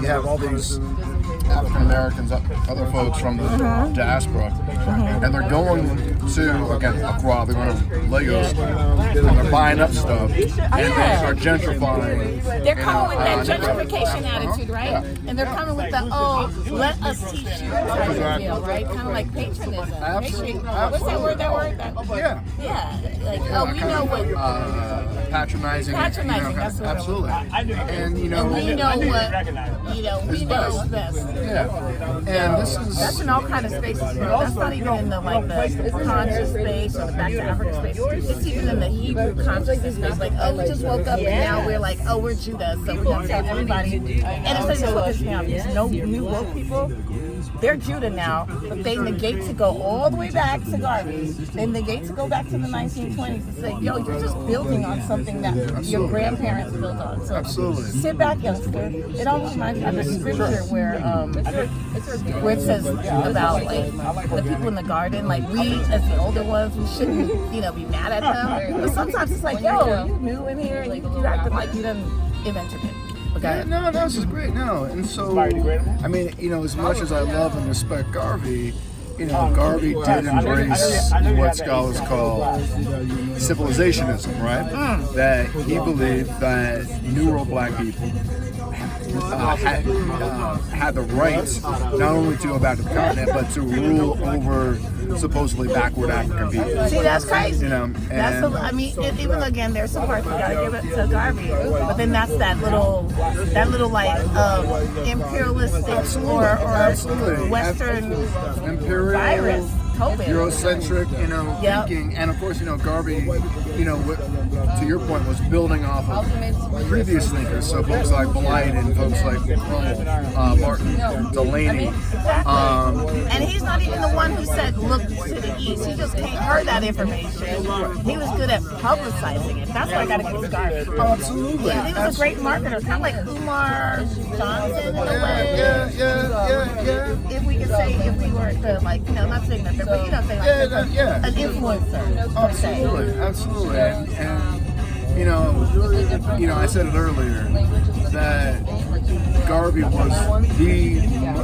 you have all these African Americans, other folks from the diaspora, and they're going to, again, Accra, they're going to Lagos, and they're buying up stuff, and they start gentrifying. They're coming with that gentrification attitude, right? Yeah. And they're coming with the, let us teach you type of deal, right? Kind of like patronism. Absolutely. What's that word? Yeah. Yeah. Like, we know what... patronizing. Patronizing, that's what absolutely. And, we know what, we know what's best. Yeah. And this is... That's in all kind of spaces. That's not even in the, the conscious space or the back to Africa space. It's even in the Hebrew consciousness space. Like, we just woke up and now we're like, we're Judah, so we're going to save everybody. And it's just what this now. These new woke people, they're Judah now, but they negate to go all the way back to Garvey. They negate to go back to the 1920s and say, you're just building on something that your grandparents built on. So sit back, youngster. It almost reminds me of the scripture where it says about the people in the garden, we as the older ones, we shouldn't be mad at them. But sometimes it's like, you new in here, you acting like you done invented it. Okay. Yeah, no, this is great. No, and so I mean, as much as I love and respect Garvey, Garvey did embrace what scholars call civilizationism, right? That he believed that New World Black people had the right not only to go back to the continent, but to rule over supposedly backward African people. See, that's crazy. And even again, there's some parts we gotta give it to Garvey, but then that's that little imperialistic or Western imperial virus. COVID. Eurocentric, thinking, and of course, Garvey, to your point, was building off of previous thinkers, so folks like Blight and folks like Martin Delaney. And he's not even the one who said, look to the east. He just heard that information. He was good at publicizing it. That's why I got to give to Garvey. Oh, absolutely. Yeah, he was a great marketer, kind of like Umar Johnson in a way. Yeah. If we could say, if we were to, not saying that, but say an influencer. Absolutely. And I said it earlier that Garvey was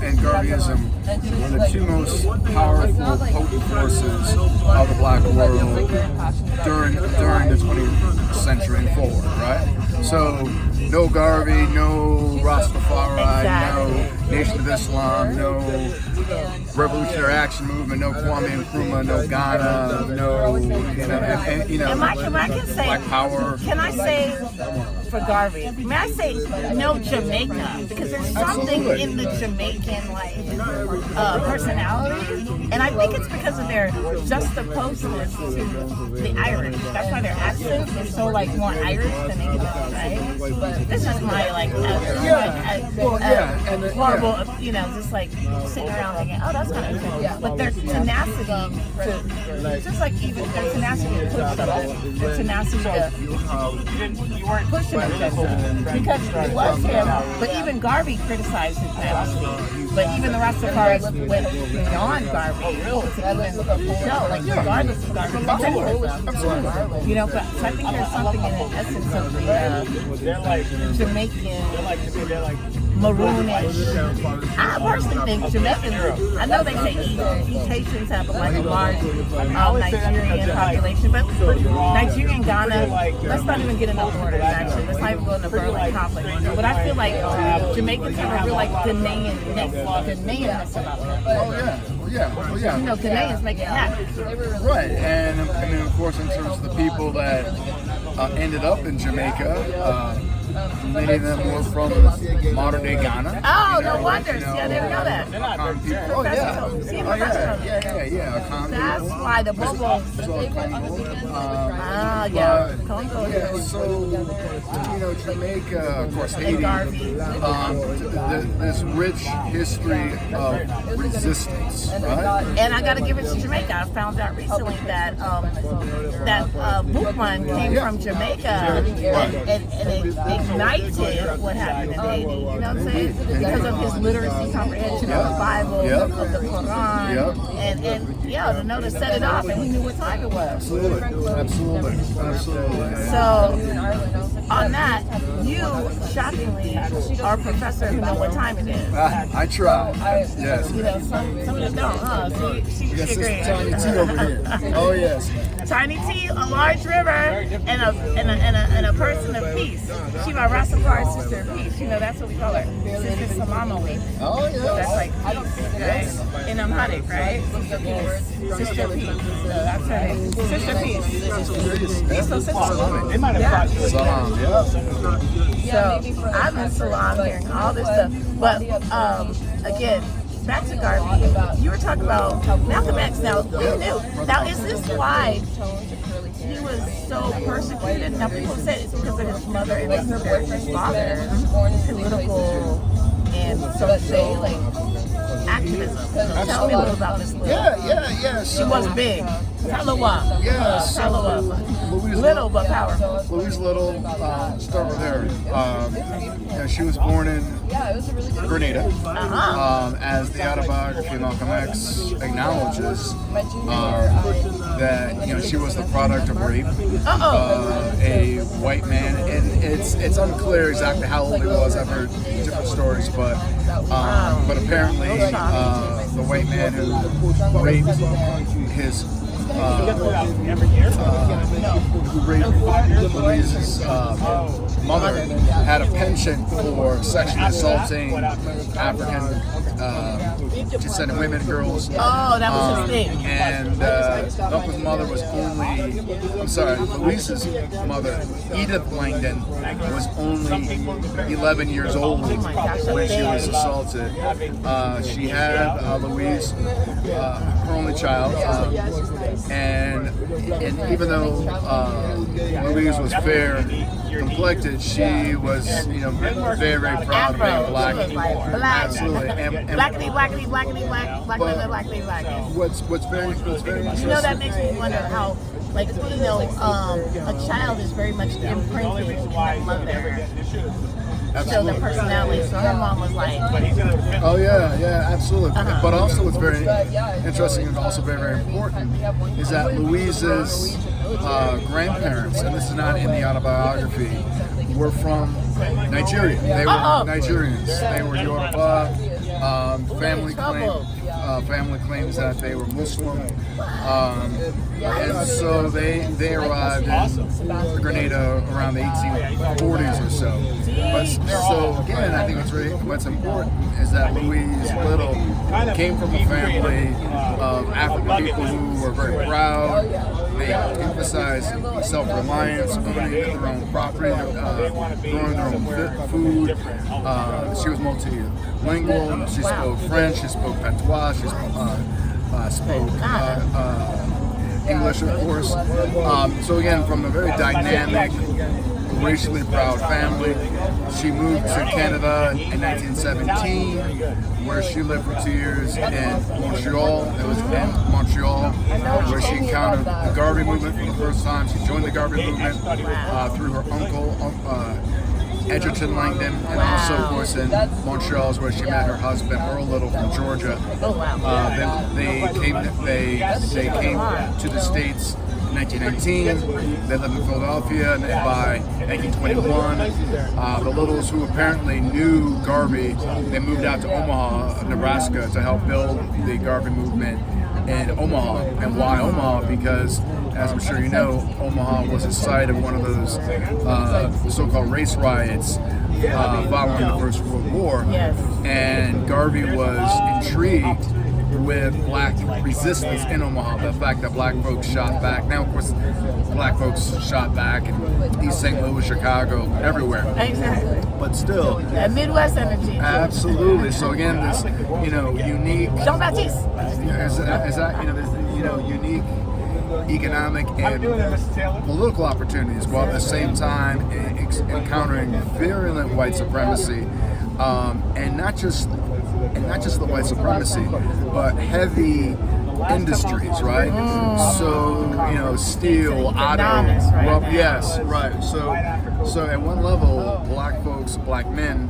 and Garveyism were the two most powerful, potent forces of the Black world during the 20th century and forward, right? So no Garvey, no Rastafari, no Nation of Islam, no Revolutionary Action Movement, no Kwame Nkrumah, no Ghana, Black Power. Can I say for Garvey? May I say no Jamaica? Because there's something in the Jamaican personality, and I think it's because of their juxtaposedness to the Irish. That's why their accent is so more Irish than English, right? This is my horrible, just sitting around thinking, that's kind of cool. But their tenacity just even their tenacity to push something, their tenacity to push an agenda, because it was him. But even Garvey criticized his tenacity. But even the Rastafaris went beyond Garvey to even show, regardless of Garvey's activism. But I think there's something in the essence of the Jamaican maroonish. I personally think Jamaicans, I know they say East Haitians have a large Nigerian population, but Nigeria and Ghana, let's not even get into borders actually. Let's not even go into Berlin conflict. But I feel like Jamaicans have a real Ghanaian-ness about them. Oh yeah. Ghanaians make it happen. Right, and of course in terms of the people that ended up in Jamaica, many of them were from modern day Ghana. Oh, no wonder. See, I didn't know that. That's why the Bobo. Congo. So, Jamaica, of course, Haiti, this rich history of resistance, right? And I got to give it to Jamaica. I found out recently that Bookman came from Jamaica, and they ignited what happened in Haiti. You know what I'm saying? Because of his literacy comprehension of the Bible, of the Quran, and to know to set it off, and he knew what time it was. Absolutely. So, on that, you shockingly are a professor who know what time it is. I try. Yes. You know, some of them don't, huh? She agrees. Tiny T over here. Oh yes. Tiny T, a large river, and a person of peace. She my Rastafari sister of peace. You know, that's what we call her. Sister Samamawi. Oh yeah. That's like peace, right? In Amharic, right? Sister peace. Sister peace. So that's her name. Sister peace. Peace, so sister. They might have thought you were Salam. Yeah. So I'm in Salam hearing all this stuff. But again, back to Garvey. You were talking about Malcolm X. Now, who knew? Now, is this why he was so persecuted? Now, people said it's because of his mother and his father's political and social activism. Tell me a little about this. Yeah. She was big. Tell her what. Yeah. Tell her what. Louise Little but powerful. Louise Little, start with her. She was born in Grenada. As the autobiography of Malcolm X acknowledges, that she was the product of rape. A white man, and it's unclear exactly how old he was. I've heard different stories, but apparently the white man who raped his who raped Louise's mother had a penchant for sexually assaulting African descendant women, girls. Oh, that was his thing. And Malcolm's mother was Louise's mother, Edith Langdon, was only 11 years old when she was assaulted. She had Louise, her only child, and even though Louise was fair complected, she was, very, very proud of being black. Absolutely. Blackity, black. What's very interesting. That makes me wonder how, a child is very much imprinted in their mother. So the personality. So her mom was like, oh yeah, absolutely. But also what's very interesting and also very, very important is that Louise's grandparents, and this is not in the autobiography, were from Nigeria. They were Nigerians. They were Yoruba. Family claims that they were Muslim, and so they arrived in Grenada around the 1840s or so. But so again, I think what's important is that Louise Little came from a family of African people who were very proud. They emphasized self-reliance, owning their own property, growing their own food. She was multilingual. She spoke French. She spoke patois. She spoke English, of course. So again, from a very dynamic, racially proud family. She moved to Canada in 1917, where she lived for 2 years in Montreal. It was in Montreal where she encountered the Garvey movement for the first time. She joined the Garvey movement through her uncle, Edgerton Langdon, and also, of course, in Montreal is where she met her husband, Earl Little, from Georgia. They came to the States in 1919. They lived in Philadelphia, and by 1921, the Littles, who apparently knew Garvey, they moved out to Omaha, Nebraska, to help build the Garvey movement in Omaha. And why Omaha? Because, as I'm sure you know, Omaha was the site of one of those so-called race riots following the First World War. And Garvey was intrigued with black resistance in Omaha, the fact that black folks shot back. Now, of course, black folks shot back in East St. Louis, Chicago, everywhere. Exactly. But still, that Midwest energy. Absolutely. So again, this unique. Jean-Baptiste. Is that unique economic and political opportunities, while at the same time encountering virulent white supremacy, and not just the white supremacy, but heavy industries, right? So steel, auto, right? yes, right. So So at one level, black folks, black men,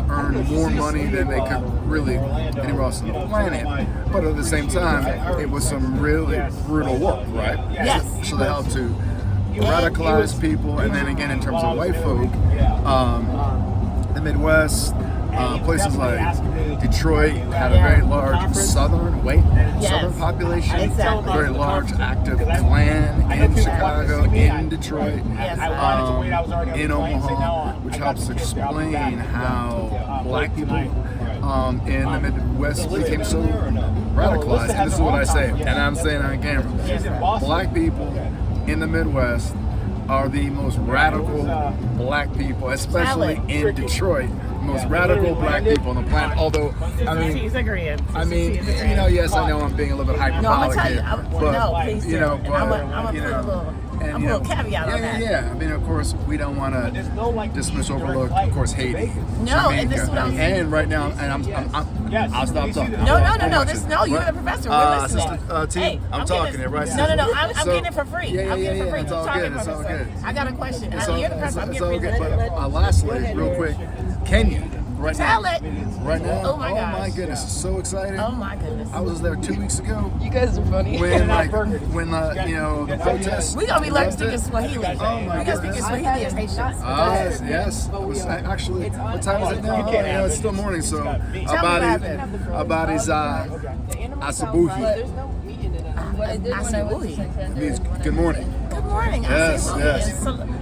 earned more money than they could really anywhere else on the planet. But at the same time, it was some really brutal work, right? Yes. So they helped to radicalize people, and then again in terms of white folk, the Midwest, places like Detroit had a very large southern population, Exactly. very large active Klan in Chicago, in Detroit, in Omaha, which helps explain how black people in the Midwest became so radicalized. And this is what I say, and I'm saying it on camera. Black people in the Midwest are the most radical black people, especially in Detroit. Most radical black people on the planet. Although, yes, I know I'm being a little bit hyperbolic. No, I'm gonna tell you. but you know, I'm a little caveat on that. Yeah. I mean, of course, we don't want to dismiss, overlook, of course, Haiti. No, and this is what I'm saying. And right now, and I'll stop talking. No. You're the professor. We're listening. Hey, I'm talking it right now. No. I'm getting it for free. I'm getting it for free. It's all good. It's all good. I got a question. You're the professor. I'm getting free. But lastly, real quick, Kenya. Right Tell now. it. Right now. Oh my gosh. Oh my goodness, it's so exciting. Oh my goodness. I was there 2 weeks ago. You guys are funny. When the protests. We gonna be learning speaking Swahili. Oh my We gonna speak Swahili as Haitians. Yes. It was actually, what time is it now? It's still morning, so about his Asabuhi. Asabuhi. Means good morning. Good morning. Yes.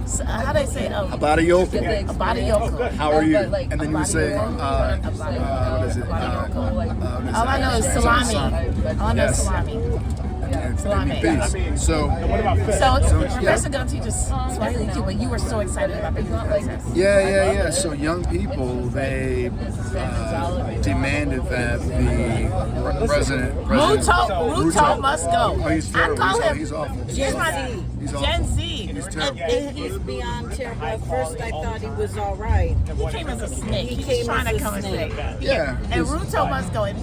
So, how do they say? Abadayoko. Abadayoko. How are you? And then you would say, what is it? All I know is salami. All I know is salami. Salami. So Professor gonna teach us Swahili too, but you were so excited about the youth protest. Yeah. So young people, they demanded that the president Ruto must go. Oh, he's terrible. I call him. He's awful. Gen Z. He's terrible. He's beyond terrible. At first, I thought he was all right. He came as a snake. He's trying to come and say. Yeah. And Ruto must go. And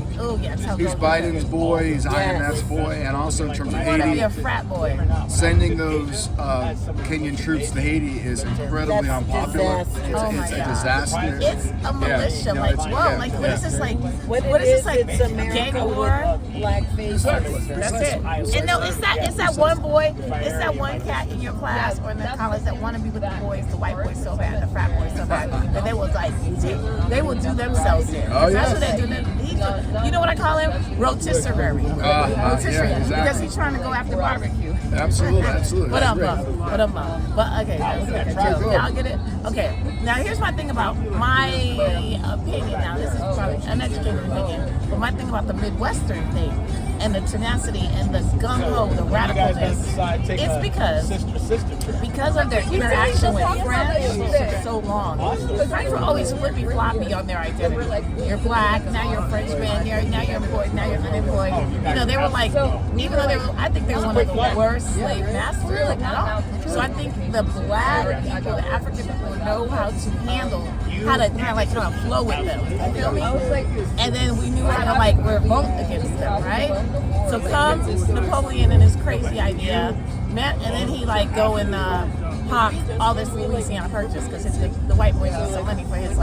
he's Biden's boy. He's IMF's boy, and also in terms of Haiti, Haiti, a frat boy. sending those Kenyan troops to Haiti is incredibly unpopular. It's a disaster. It's a militia. What is this like? What is this like? It's America gang war? Blackface. That's it. And no, it's that one boy. It's that one cat in your class or in the college that want to be with the boys, the white boys so bad, the frat boys so bad, that they was like, they will do themselves in. That's what they do. You know what I call him? Rotisserie. Rotisserie. Because he's trying to go after barbecue. Absolutely. But okay, that's a joke. Y'all get it? Okay. Now here's my thing about my opinion. Now this is probably an uneducated opinion, but my thing about the Midwestern thing and the tenacity and the gung-ho, the radicalness, it's because of their interaction with French for so long. French were always flippy-floppy on their identity. You're black, now you're a Frenchman, now you're employed, now you're unemployed. You know, they were like, even though I think they were one of the worst slave masters, like at all. So I think the black people, the African people know how to handle, how to flow with them. You feel me? And then we knew how to revolt against them, right? So comes Napoleon and his crazy idea, and then he go and hawk all this Louisiana Purchase because the white boys need some money for his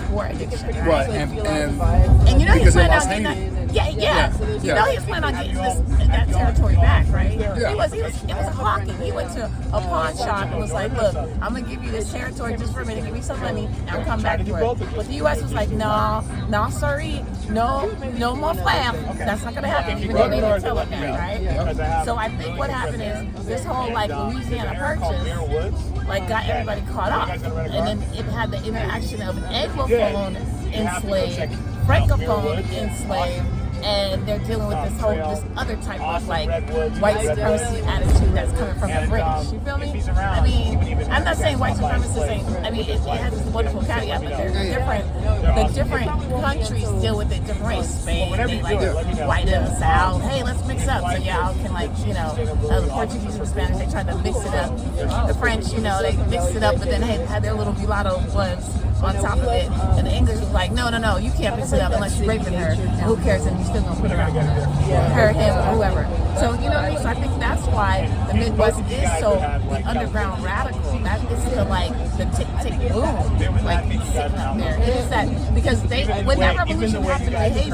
war addiction, right? And you know he's planning on getting that. You know he was planning on getting that territory back, right? It was hawking. He went to a pawn shop and was like, look, I'm gonna give you this territory just for a minute, give me some money, and I'll come back for it. But the U.S. was like, no, sorry, no more flam. That's not gonna happen. Even though they didn't tell him that, right? So I think what happened is this whole Louisiana Purchase got everybody caught up, and then it had the interaction of Anglophone enslaved, Francophone enslaved, and they're dealing with this other type of white supremacy attitude that's coming from the British. You feel me? I mean, I'm not saying white supremacists ain't. I mean, it has this wonderful caveat, but the different countries deal with it different ways. Spain, they white in the South. Hey, let's mix up. So y'all can the Portuguese and Spanish, they tried to mix it up. The French, they mixed it up, but then had their little mulatto bloods. on top of it. And the English was like, no, you can't mix it up unless you're raping her. And who cares? And you're still going to put her out her, him, or whoever. So, you know what I mean? So I think that's why the Midwest is so the underground radical. That is the, like, the tick-tick boom. Like, sitting up there. It is that, because when that revolution happened in Haiti,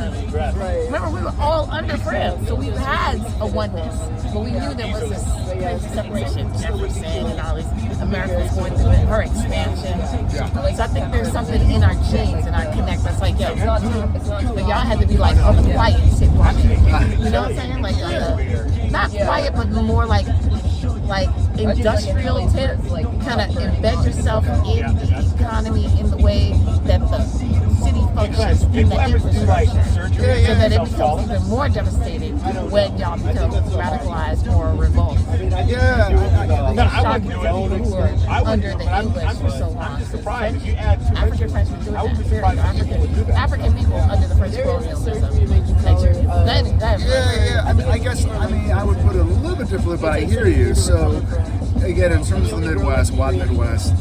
remember, we were all under France. So we had a oneness. But we knew there was this crazy separation. Jefferson and all this. America was going through it, her expansion. So I think there's something in our genes and our connect that's like, yo, but y'all had to be like on the quiet sit watching. You know what I'm saying? Like, not quiet, but more like industrial tip, kind of embed yourself in the economy in the way that the city functions in the infrastructure, so that it becomes even more devastating when y'all become radicalized or revolt. Yeah, Shocking to people who are under the English for so long. African French were doing that. African people under the French colonialism. Yeah. I would put it a little bit differently, but I hear you. So, again, in terms of the Midwest, why Midwest?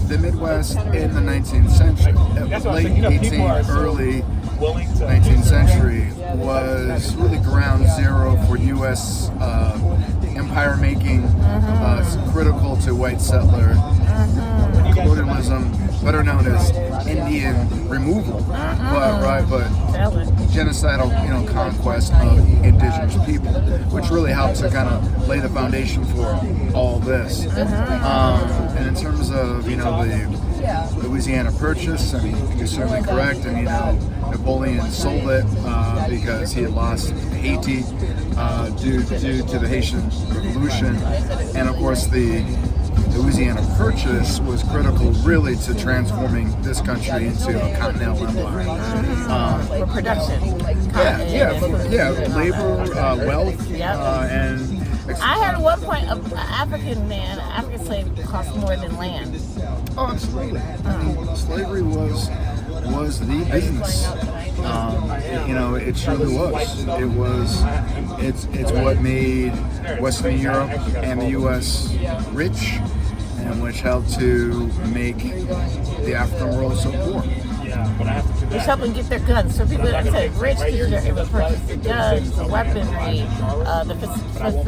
The Midwest in the 19th century, late 18th, early 19th century, was really ground zero for U.S. empire making, critical to white settler colonialism, better known as Indian removal, but genocidal, conquest of indigenous people, which really helped to kind of lay the foundation for all this. And in terms of the Louisiana Purchase, you're certainly correct, and Napoleon sold it because he had lost Haiti due to the Haitian Revolution, and of course the Louisiana Purchase was critical really to transforming this country into a continental empire. For production. Labor, wealth, and... I heard at one point an African slave cost more than land. Oh, absolutely. Slavery was the business. It truly was. It's what made Western Europe and the U.S. rich, and which helped to make the African world so poor. Which helped them get their guns. So people that say rich because they're able to purchase the guns, the weaponry, the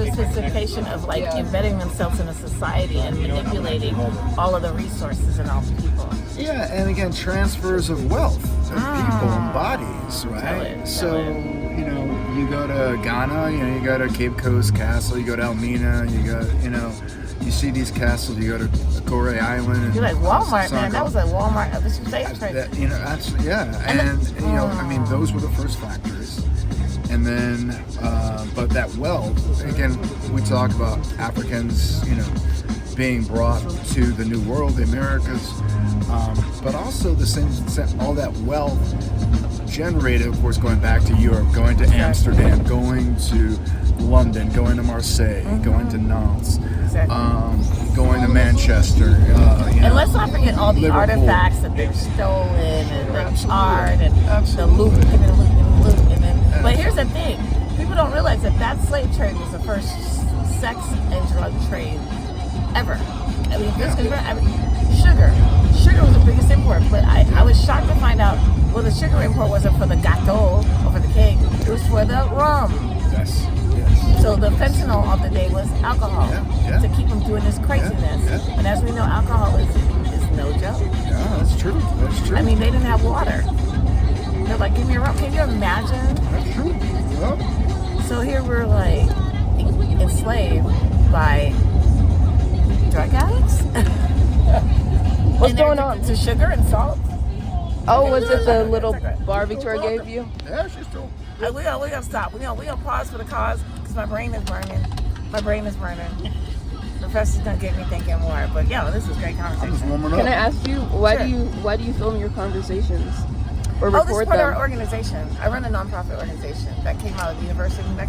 sophistication of embedding themselves in a society and manipulating all of the resources and all the people. Yeah, and again, transfers of wealth of people and bodies, right? So, you go to Ghana, you go to Cape Coast Castle, you go to Elmina, you see these castles, you go to Goree Island. And you're like, Walmart, man, that was a Walmart of the slave trade. Absolutely, yeah. And those were the first factories. And then, but that wealth, again, we talk about Africans, being brought to the New World, the Americas, but also the same, all that wealth generated, of course, going back to Europe, going to Amsterdam, going to London, going to Marseille, going to Nantes, going to Manchester. And let's not forget all the Liverpool. Artifacts that they've stolen, and the art, and the loot, and then. But here's the thing: people don't realize that slave trade was the first sex and drug trade ever. Sugar was the biggest import. But I was shocked to find out. Well, the sugar import wasn't for the gâteau or for the cake; it was for the rum. Yes. So the fentanyl of the day was alcohol to keep them doing this craziness. And as we know, alcohol is no joke. Yeah, that's true. They didn't have water. They're like, give me a rum. Can you imagine? That's true. Yep. So here we're enslaved by drug addicts. What's going on? To sugar and salt. Oh, was it the little Barbie tour I gave you? Yeah, she's still. We're gonna stop. We're gonna pause for the cause because my brain is burning. Professor's gonna get me thinking more. But this is great conversation. I'm just warming up. Can I ask you why do you film your conversations or record this is part them? of our organization. I run a nonprofit organization that came out of the University of New Mexico.